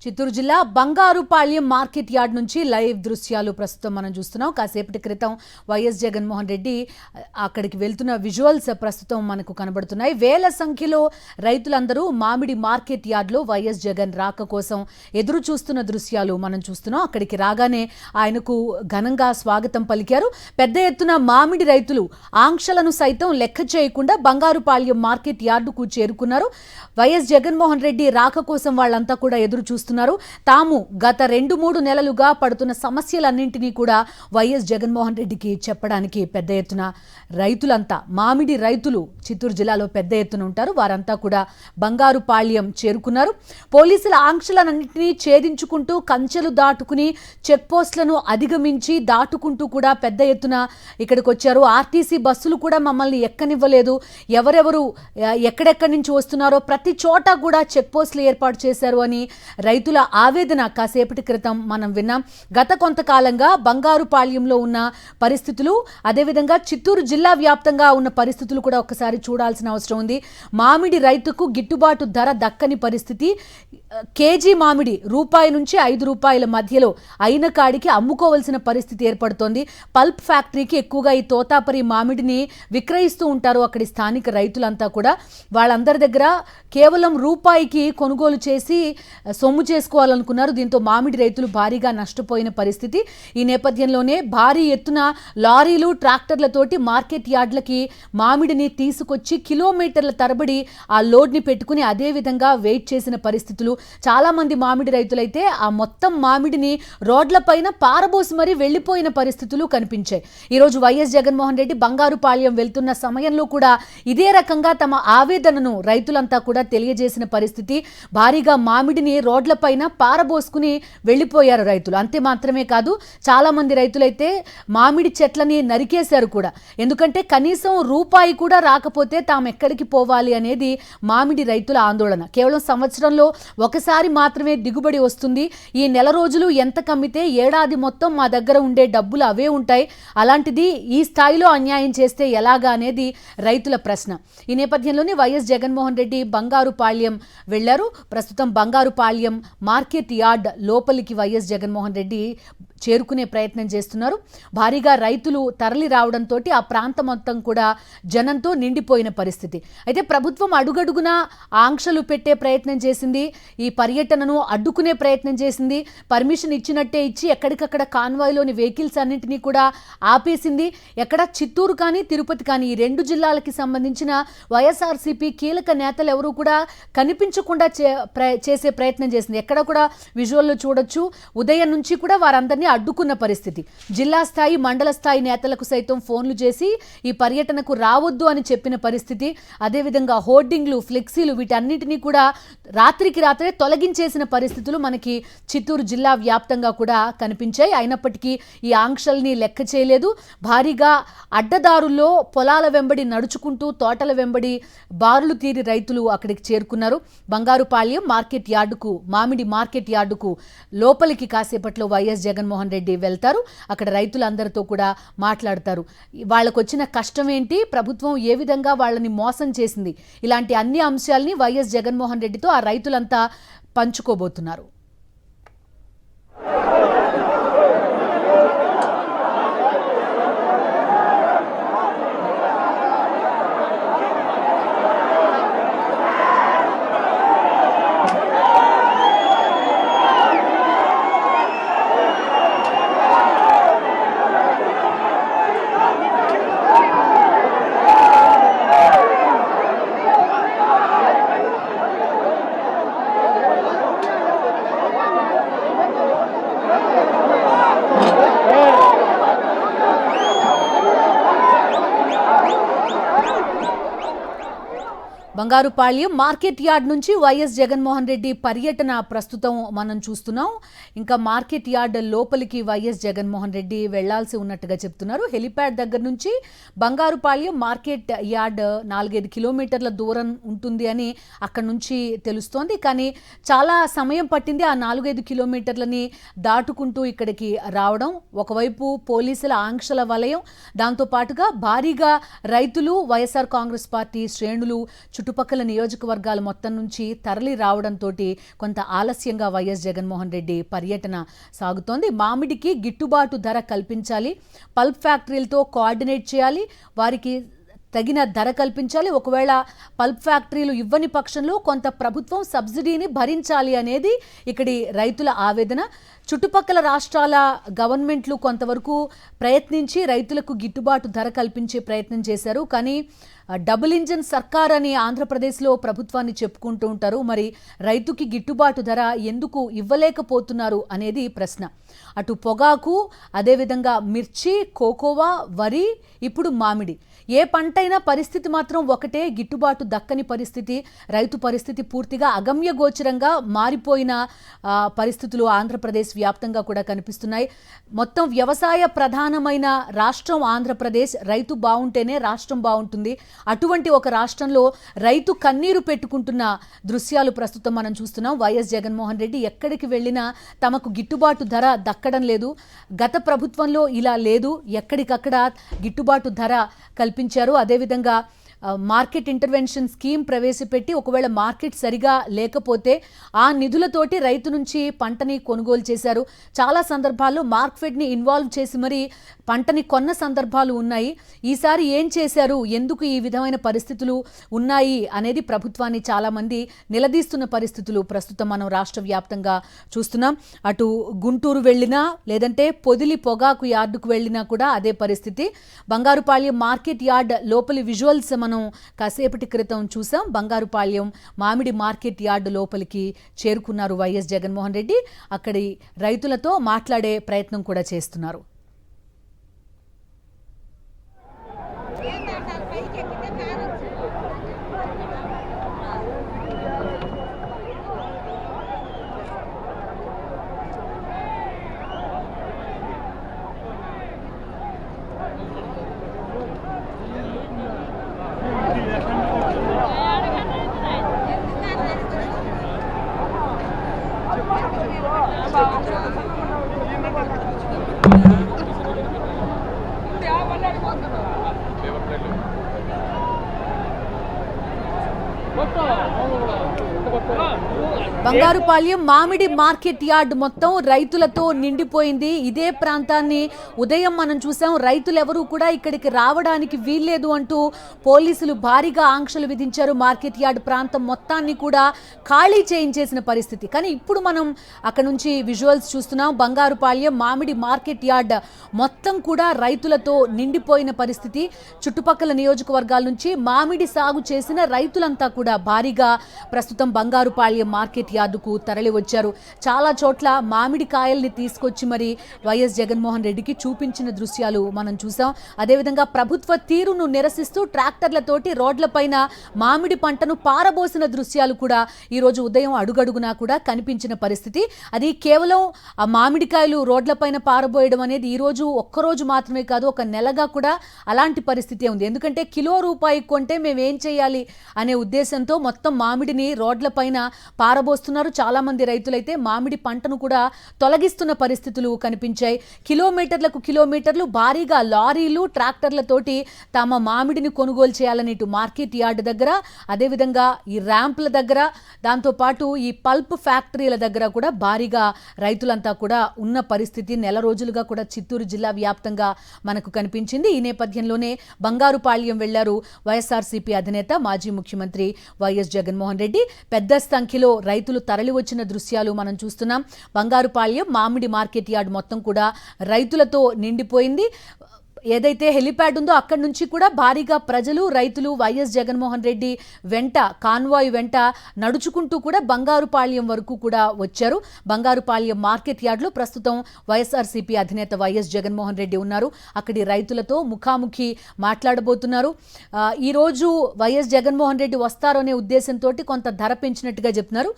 చిత్తూరు జిల్లా Bangarupalyam market yard నుంచి live దృశ్యాలు ప్రస్తుతం మనం చూస్తున్నాం. కాసేపటి క్రితం వైఎస్ జగన్మోహన్ రెడ్డి అక్కడికి వెళ్తున్న విజువల్స్ ప్రస్తుతం మనకు కనబడుతున్నాయి. వేల సంఖ్యలో రైతులందరూ మామిడి మార్కెట్ యార్డ్లో వైఎస్ జగన్ రాక కోసం ఎదురు చూస్తున్న దృశ్యాలు మనం చూస్తున్నాం. అక్కడికి రాగానే ఆయనకు ఘనంగా స్వాగతం పలికారు. పెద్ద ఎత్తున మామిడి రైతులు ఆంక్షలను సైతం లెక్క చేయకుండా బంగారుపాళ్యం మార్కెట్ యార్డుకు చేరుకున్నారు. వైఎస్ జగన్మోహన్ రెడ్డి రాక కోసం వాళ్ళంతా కూడా ఎదురు చూస్తున్నారు. తాము గత 2-3 నెలలుగా పడుతున్న సమస్యలన్నింటినీ కూడా వైఎస్ జగన్మోహన్ రెడ్డికి చెప్పడానికి పెద్ద ఎత్తున రైతులంతా, మామిడి రైతులు చిత్తూరు జిల్లాలో పెద్ద ఎత్తున ఉంటారు, వారంతా కూడా బంగారుపాళ్యం చేరుకున్నారు. పోలీసుల ఆంక్షలన్నింటినీ ఛేదించుకుంటూ కంచెలు దాటుకుని చెక్ పోస్టులను అధిగమించి దాటుకుంటూ కూడా పెద్ద ఎత్తున ఇక్కడికి వచ్చారు. ఆర్టీసీ బస్సులు కూడా మమ్మల్ని ఎక్కనివ్వలేదు, ఎవరెవరు ఎక్కడెక్కడి నుంచి వస్తున్నారో ప్రతి చోట కూడా చెక్ పోస్టులు ఏర్పాటు చేశారు అని రైతుల ఆవేదన కాసేపటి క్రితం మనం విన్నాం. గత కొంతకాలంగా బంగారుపాళ్యంలో ఉన్న పరిస్థితులు, అదేవిధంగా చిత్తూరు జిల్లా వ్యాప్తంగా ఉన్న పరిస్థితులు కూడా ఒక్కసారి చూడాల్సిన అవసరం ఉంది. మామిడి రైతుకు గిట్టుబాటు ధర దక్కని పరిస్థితి. కేజీ మామిడి రూపాయి నుంచి 5 రూపాయల మధ్యలో అయిన కాడికి అమ్ముకోవాల్సిన పరిస్థితి ఏర్పడుతోంది. పల్ప్ ఫ్యాక్టరీకి ఎక్కువగా ఈ తోతాపరి మామిడిని విక్రయిస్తూ ఉంటారు అక్కడి స్థానిక రైతులంతా కూడా. వాళ్ళందరి దగ్గర కేవలం రూపాయికి కొనుగోలు చేసి సొమ్ము చేసుకోవాలనుకున్నారు. దీంతో మామిడి రైతులు భారీగా నష్టపోయిన పరిస్థితి. ఈ నేపథ్యంలోనే భారీ ఎత్తున లారీలు, ట్రాక్టర్లతోటి మార్కెట్ యార్డ్లకి మామిడిని తీసుకొచ్చి కిలోమీటర్ల తరబడి ఆ లోడ్ని పెట్టుకుని అదే విధంగా వెయిట్ చేసిన పరిస్థితులు. చాలా మంది మామిడి రైతులైతే ఆ మొత్తం మామిడిని రోడ్లపైన పారబోసి మరీ వెళ్లిపోయిన పరిస్థితులు కనిపించాయి. ఈరోజు వైఎస్ జగన్మోహన్ రెడ్డి బంగారుపాళ్యం వెళ్తున్న సమయంలో కూడా ఇదే రకంగా తమ ఆవేదనను రైతులంతా కూడా తెలియజేసిన పరిస్థితి. భారీగా మామిడిని రోడ్లపైన పారబోసుకుని వెళ్లిపోయారు రైతులు. అంతే మాత్రమే కాదు, చాలా మంది రైతులైతే మామిడి చెట్లని నరికేశారు కూడా. ఎందుకంటే కనీసం రూపాయి కూడా రాకపోతే తాము ఎక్కడికి పోవాలి అనేది మామిడి రైతుల ఆందోళన. కేవలం సంవత్సరంలో ఒకసారి మాత్రమే దిగుబడి వస్తుంది. ఈ నెల రోజులు ఎంత కమ్మితే ఏడాది మొత్తం మా దగ్గర ఉండే డబ్బులు అవే ఉంటాయి. అలాంటిది ఈ స్థాయిలో అన్యాయం చేస్తే ఎలాగా అనేది రైతుల ప్రశ్న. ఈ నేపథ్యంలోనే వైఎస్ జగన్మోహన్ రెడ్డి బంగారుపాళ్యం వెళ్లారు. ప్రస్తుతం బంగారుపాళ్యం మార్కెట్ యార్డ్ లోపలికి వైఎస్ జగన్మోహన్ రెడ్డి చేరుకునే ప్రయత్నం చేస్తున్నారు. భారీగా రైతులు తరలి రావడంతో ఆ ప్రాంతం మొత్తం కూడా జనంతో నిండిపోయిన పరిస్థితి. అయితే ప్రభుత్వం అడుగడుగునా ఆంక్షలు పెట్టే ప్రయత్నం చేసింది, ఈ పర్యటనను అడ్డుకునే ప్రయత్నం చేసింది. పర్మిషన్ ఇచ్చినట్టే ఇచ్చి ఎక్కడికక్కడ కాన్వాయ్లోని వెహికల్స్ అన్నింటినీ కూడా ఆపేసింది. ఎక్కడ చిత్తూరు కానీ తిరుపతి కానీ ఈ 2 జిల్లాలకి సంబంధించిన వైఎస్ఆర్సీపీ కీలక నేతలు ఎవరు కూడా కనిపించకుండా చేసే ప్రయత్నం చేసింది. ఎక్కడ కూడా విజువల్లో చూడొచ్చు, ఉదయం నుంచి కూడా వారందరినీ అడ్డుకున్న పరిస్థితి. జిల్లా స్థాయి, మండల స్థాయి నేతలకు సైతం ఫోన్లు చేసి ఈ పర్యటనకు రావద్దు అని చెప్పిన పరిస్థితి. అదేవిధంగా హోర్డింగ్లు, ఫ్లెక్సీలు వీటన్నిటినీ కూడా రాత్రికి రాత్రే తొలగించేసిన పరిస్థితులు మనకి చిత్తూరు జిల్లా వ్యాప్తంగా కూడా కనిపించాయి. అయినప్పటికీ ఈ ఆంక్షల్ని లెక్క చేయలేదు. భారీగా అడ్డదారుల్లో పొలాల వెంబడి నడుచుకుంటూ తోటల వెంబడి బారులు తీరి రైతులు అక్కడికి చేరుకున్నారు. బంగారుపాళ్యం మార్కెట్ యార్డుకు, మామిడి మార్కెట్ యార్డుకు లోపలికి కాసేపట్లో వైఎస్ జగన్మోహన్ రెడ్డి వెళ్తారు. అక్కడ రైతులందరితో కూడా మాట్లాడతారు. వాళ్ళకు వచ్చిన కష్టం ఏంటి, ప్రభుత్వం ఏ విధంగా వాళ్ళని మోసం చేసింది, ఇలాంటి అన్ని అంశాలని వైఎస్ జగన్మోహన్ రెడ్డితో ఆ రైతులంతా పంచుకోబోతున్నారు. బంగారుపాళ్యం మార్కెట్ యార్డ్ నుంచి వైఎస్ జగన్మోహన్ రెడ్డి పర్యటన ప్రస్తుతం మనం చూస్తున్నాం. ఇంకా మార్కెట్ యార్డ్ లోపలికి వైఎస్ జగన్మోహన్ రెడ్డి వెళ్లాల్సి ఉన్నట్టుగా చెప్తున్నారు. హెలిప్యాడ్ దగ్గర నుంచి బంగారుపాళ్యం మార్కెట్ యార్డ్ 4-5 కిలోమీటర్ల దూరం ఉంటుంది అని అక్కడ నుంచి తెలుస్తోంది. కానీ చాలా సమయం పట్టింది ఆ 4-5 కిలోమీటర్లని దాటుకుంటూ ఇక్కడికి రావడం. ఒకవైపు పోలీసుల ఆంక్షల వలయం, దాంతో పాటుగా భారీగా రైతులు, వైఎస్ఆర్ కాంగ్రెస్ పార్టీ శ్రేణులు చుట్టుపక్కల నియోజకవర్గాల మొత్తం నుంచి తరలి రావడంతో కొంత ఆలస్యంగా వైఎస్ జగన్మోహన్ రెడ్డి పర్యటన సాగుతోంది. మామిడికి గిట్టుబాటు ధర కల్పించాలి, పల్ప్ ఫ్యాక్టరీలతో కోఆర్డినేట్ చేయాలి, వారికి తగిన ధర కల్పించాలి, ఒకవేళ పల్ప్ ఫ్యాక్టరీలు ఇవ్వని పక్షంలో కొంత ప్రభుత్వం సబ్సిడీని భరించాలి అనేది ఇక్కడి రైతుల ఆవేదన. చుట్టుపక్కల రాష్ట్రాల గవర్నమెంట్లు కొంతవరకు ప్రయత్నించి రైతులకు గిట్టుబాటు ధర కల్పించే ప్రయత్నం చేశారు. కానీ డబుల్ ఇంజన్ సర్కార్ అని ఆంధ్రప్రదేశ్లో ప్రభుత్వాన్ని చెప్పుకుంటూ ఉంటారు. మరి రైతుకి గిట్టుబాటు ధర ఎందుకు ఇవ్వలేకపోతున్నారు అనేది ప్రశ్న. అటు పొగాకు, అదేవిధంగా మిర్చి, కోకోవా, వరి, ఇప్పుడు మామిడి, ఏ పంటైనా పరిస్థితి మాత్రం ఒకటే, గిట్టుబాటు దక్కని పరిస్థితి. రైతు పరిస్థితి పూర్తిగా అగమ్యగోచరంగా మారిపోయిన పరిస్థితులు ఆంధ్రప్రదేశ్ వ్యాప్తంగా కూడా కనిపిస్తున్నాయి. మొత్తం వ్యవసాయ ప్రధానమైన రాష్ట్రం ఆంధ్రప్రదేశ్. రైతు బాగుంటేనే రాష్ట్రం బాగుంటుంది. అటువంటి ఒక రాష్ట్రంలో రైతు కన్నీరు పెట్టుకుంటున్న దృశ్యాలు ప్రస్తుతం మనం చూస్తున్నాం. వైఎస్ జగన్మోహన్ రెడ్డి ఎక్కడికి వెళ్ళినా తమకు గిట్టుబాటు ధర దక్కడం లేదు. గత ప్రభుత్వంలో ఇలా లేదు, ఎక్కడికక్కడ గిట్టుబాటు ధర కల్పించారు. అదేవిధంగా మార్కెట్ ఇంటర్వెన్షన్ స్కీమ్ ప్రవేశపెట్టి ఒకవేళ మార్కెట్ సరిగా లేకపోతే ఆ నిధులతోటి రైతు నుంచి పంటని కొనుగోలు చేశారు. చాలా సందర్భాల్లో మార్కెట్ని ఇన్వాల్వ్ చేసి మరి పంటని కొన్న సందర్భాలు ఉన్నాయి. ఈసారి ఏం చేశారు, ఎందుకు ఈ విధమైన పరిస్థితులు ఉన్నాయి అనేది ప్రభుత్వాన్ని చాలామంది నిలదీస్తున్న పరిస్థితులు ప్రస్తుతం మనం రాష్ట్ర వ్యాప్తంగా చూస్తున్నాం. అటు గుంటూరు వెళ్ళినా లేదంటే పొదిలి పొగాకు యార్డుకు వెళ్ళినా కూడా అదే పరిస్థితి. బంగారుపాళ్యం మార్కెట్ యార్డ్ లోపలి విజువల్స్ మనం కాసేపటి క్రితం చూసాం. బంగారుపాళ్యం మామిడి మార్కెట్ యార్డు లోపలికి చేరుకున్నారు వైఎస్ జగన్మోహన్ రెడ్డి. అక్కడి రైతులతో మాట్లాడే ప్రయత్నం కూడా చేస్తున్నారు. బంగారుపాళ్యం మామిడి మార్కెట్ యార్డ్ మొత్తం రైతులతో నిండిపోయింది. ఇదే ప్రాంతాన్ని ఉదయం మనం చూసాం. రైతులు ఎవరూ కూడా ఇక్కడికి రావడానికి వీల్లేదు అంటూ పోలీసులు భారీగా ఆంక్షలు విధించారు. మార్కెట్ యార్డ్ ప్రాంతం మొత్తాన్ని కూడా ఖాళీ చేయించేసిన పరిస్థితి. కానీ ఇప్పుడు మనం అక్కడ నుంచి విజువల్స్ చూస్తున్నాం. బంగారుపాళ్యం మామిడి మార్కెట్ యార్డ్ మొత్తం కూడా రైతులతో నిండిపోయిన పరిస్థితి. చుట్టుపక్కల నియోజకవర్గాల నుంచి మామిడి సాగు చేసిన రైతులంతా కూడా భారీగా ప్రస్తుతం బంగారుపాళ్యం మార్కెట్ యార్డుకు తరలి వచ్చారు. చాలా చోట్ల మామిడి కాయల్ని తీసుకొచ్చి మరి వైఎస్ జగన్మోహన్ రెడ్డికి చూపించిన దృశ్యాలు మనం చూసాం. అదేవిధంగా ప్రభుత్వ తీరును నిరసిస్తూ ట్రాక్టర్లతోటి రోడ్లపైన మామిడి పంటను పారబోసిన దృశ్యాలు కూడా ఈరోజు ఉదయం అడుగడుగునా కూడా కనిపించిన పరిస్థితి. అది కేవలం ఆ మామిడికాయలు రోడ్లపైన పారబోయడం అనేది ఈరోజు ఒక్కరోజు మాత్రమే కాదు, ఒక నెలగా కూడా అలాంటి పరిస్థితి ఉంది. ఎందుకంటే కిలో రూపాయి కొంటే మేము ఏం చేయాలి అనే ఉద్దేశంతో మొత్తం మామిడిని రోడ్లపైన పారబోస్తున్నారు. చాలా మంది రైతులైతే మామిడి పంటను కూడా తొలగిస్తున్న పరిస్థితులు కనిపించాయి. కిలోమీటర్లకు కిలోమీటర్లు భారీగా లారీలు ట్రాక్టర్లతోటి తమ మామిడిని కొనుగోలు చేయాలని ఇటు మార్కెట్ యార్డ్ దగ్గర, అదేవిధంగా ఈ ర్యాంపుల దగ్గర, దాంతోపాటు ఈ పల్ప్ ఫ్యాక్టరీల దగ్గర కూడా భారీగా రైతులంతా కూడా ఉన్న పరిస్థితి నెల రోజులుగా కూడా చిత్తూరు జిల్లా వ్యాప్తంగా మనకు కనిపించింది. ఈ నేపథ్యంలోనే బంగారుపాళ్యం వెళ్లారు వైఎస్ఆర్సీపీ అధినేత మాజీ ముఖ్యమంత్రి వైఎస్ జగన్మోహన్ రెడ్డి. పెద్ద సంఖ్యలో రైతులు తరలి వచ్చిన దృశ్యాలు మనం చూస్తున్నాం. బంగారుపాళ్యం మామిడి మార్కెట్ యార్డ్ మొత్తం కూడా రైతులతో నిండిపోయింది. ఏదైతే హెలిప్యాడ్ ఉందో అక్కడి నుంచి కూడా భారీగా ప్రజలు, రైతులు వైఎస్ జగన్మోహన్ రెడ్డి వెంట కాన్వాయ్ వెంట నడుచుకుంటూ కూడా బంగారుపాళ్యం వరకు కూడా వచ్చారు. బంగారుపాళ్యం మార్కెట్ యార్డ్లో ప్రస్తుతం వైఎస్ఆర్సీపీ అధినేత వైఎస్ జగన్మోహన్ రెడ్డి ఉన్నారు. అక్కడి రైతులతో ముఖాముఖి మాట్లాడబోతున్నారు. ఈరోజు వైఎస్ జగన్మోహన్ రెడ్డి వస్తారనే ఉద్దేశంతో కొంత ధర పెంచినట్టుగా చెప్తున్నారు.